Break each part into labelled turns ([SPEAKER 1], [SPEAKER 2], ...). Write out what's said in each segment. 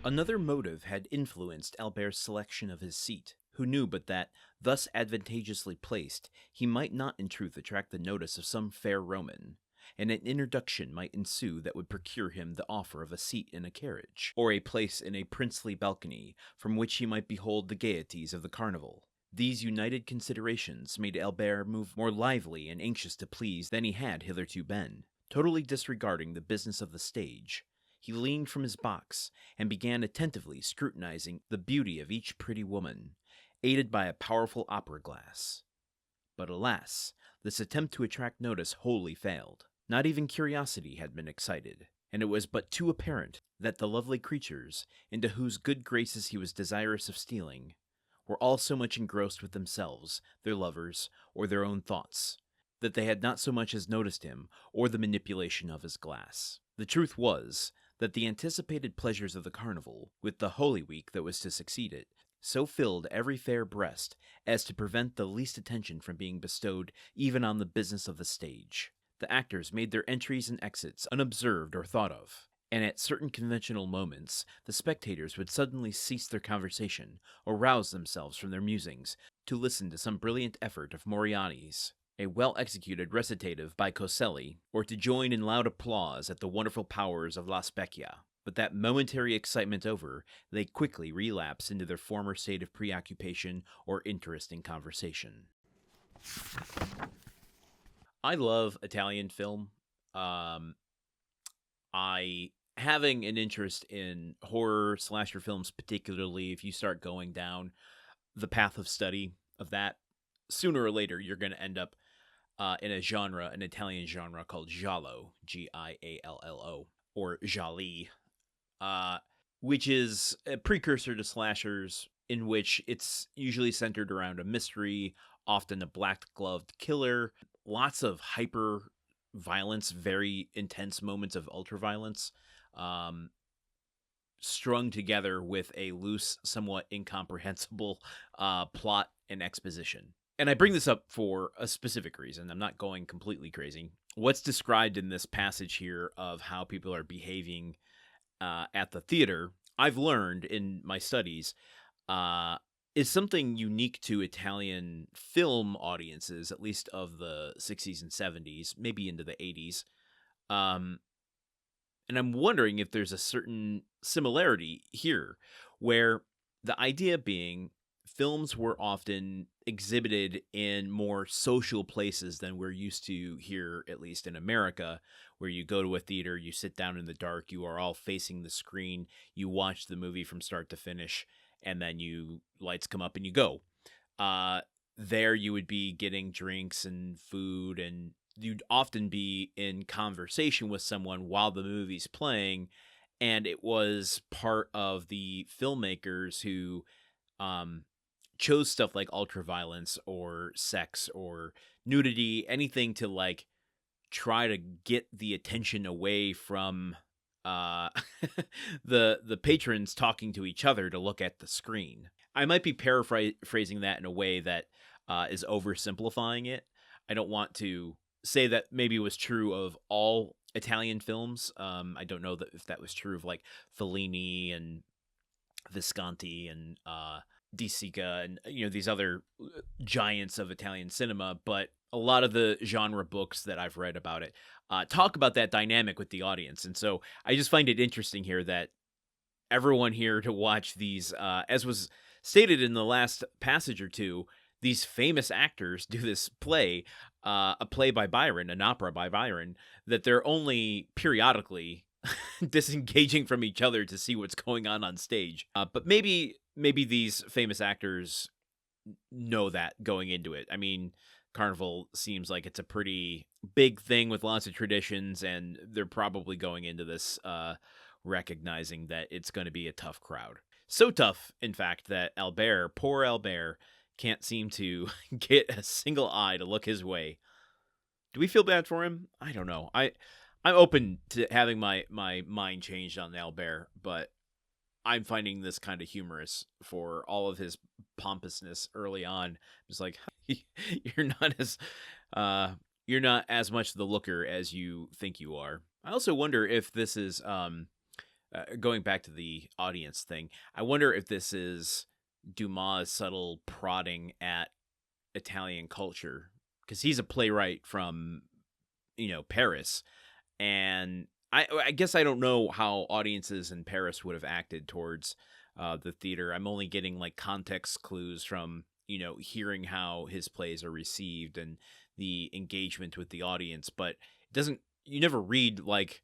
[SPEAKER 1] Another motive had influenced Albert's selection of his seat, who knew but that, thus advantageously placed, he might not in truth attract the notice of some fair Roman, and an introduction might ensue that would procure him the offer of a seat in a carriage, or a place in a princely balcony, from which he might behold the gaieties of the carnival. These united considerations made Albert move more lively and anxious to please than he had hitherto been. Totally disregarding the business of the stage, he leaned from his box and began attentively scrutinizing the beauty of each pretty woman, aided by a powerful opera glass. But alas, this attempt to attract notice wholly failed. Not even curiosity had been excited, and it was but too apparent that the lovely creatures, into whose good graces he was desirous of stealing, were all so much engrossed with themselves, their lovers, or their own thoughts, that they had not so much as noticed him or the manipulation of his glass. The truth was that the anticipated pleasures of the carnival, with the Holy Week that was to succeed it, so filled every fair breast as to prevent the least attention from being bestowed even on the business of the stage. The actors made their entries and exits unobserved or thought of, and at certain conventional moments the spectators would suddenly cease their conversation or rouse themselves from their musings to listen to some brilliant effort of Moriani's, a well-executed recitative by Coselli, or to join in loud applause at the wonderful powers of La Specchia. But that momentary excitement over, they quickly relapse into their former state of preoccupation or interest in conversation. I love Italian film. I having an interest in horror slasher films, particularly if you start going down the path of study of that, sooner or later you're going to end up in a genre, an Italian genre called giallo, Giallo, or gialli, which is a precursor to slashers, in which it's usually centered around a mystery, often a black-gloved killer, lots of hyper violence, very intense moments of ultra-violence, strung together with a loose, somewhat incomprehensible plot and exposition. And I bring this up for a specific reason. I'm not going completely crazy. What's described in this passage here of how people are behaving at the theater, I've learned in my studies, is something unique to Italian film audiences, at least of the 60s and 70s, maybe into the 80s. And I'm wondering if there's a certain similarity here, where the idea being films were often exhibited in more social places than we're used to here, at least in America, where you go to a theater, you sit down in the dark, you are all facing the screen, you watch the movie from start to finish, and then lights come up and you go. There you would be getting drinks and food, and you'd often be in conversation with someone while the movie's playing, and it was part of the filmmakers who chose stuff like ultraviolence or sex or nudity, anything to like try to get the attention away from the patrons talking to each other to look at the screen. I might be paraphrasing that in a way that is oversimplifying it. I don't want to say that maybe it was true of all Italian films. I don't know if that was true of like Fellini and Visconti and De Sica and these other giants of Italian cinema, but a lot of the genre books that I've read about it talk about that dynamic with the audience. And so I just find it interesting here that everyone here to watch these, as was stated in the last passage or two, these famous actors do this play, a play by Byron, an opera by Byron, that they're only periodically disengaging from each other to see what's going on stage. But maybe these famous actors know that going into it. I mean, Carnival seems like it's a pretty big thing with lots of traditions, and they're probably going into this recognizing that it's going to be a tough crowd. So tough, in fact, that poor Albert, can't seem to get a single eye to look his way. Do we feel bad for him? I don't know. I'm open to having my mind changed on Albert, but I'm finding this kind of humorous for all of his pompousness early on. Just like, you're not as much the looker as you think you are. I also wonder if this is going back to the audience thing, I wonder if this is Dumas' subtle prodding at Italian culture, because he's a playwright from, Paris, and I guess I don't know how audiences in Paris would have acted towards the theater. I'm only getting like context clues from hearing how his plays are received and the engagement with the audience, but it doesn't. You never read like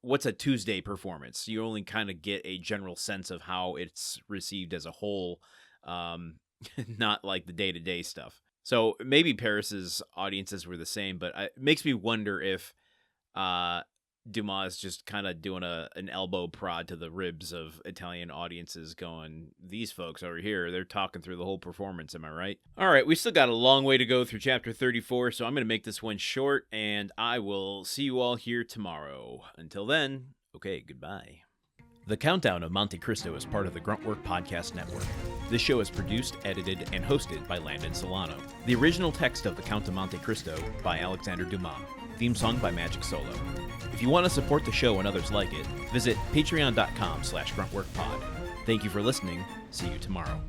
[SPEAKER 1] what's a Tuesday performance. You only kind of get a general sense of how it's received as a whole, not like the day-to-day stuff. So maybe Paris's audiences were the same, but it makes me wonder if Dumas is just kind of doing an elbow prod to the ribs of Italian audiences going, these folks over here, they're talking through the whole performance, am I right? All right, we still got a long way to go through chapter 34, so I'm going to make this one short, and I will see you all here tomorrow. Until then, okay, goodbye. The Countdown of Monte Cristo is part of the Gruntwork Podcast Network. This show is produced, edited, and hosted by Landon Solano. The original text of The Count of Monte Cristo by Alexandre Dumas. Theme song by Magic Solo. If you want to support the show and others like it, visit patreon.com/gruntworkpod. Thank you for listening. See you tomorrow.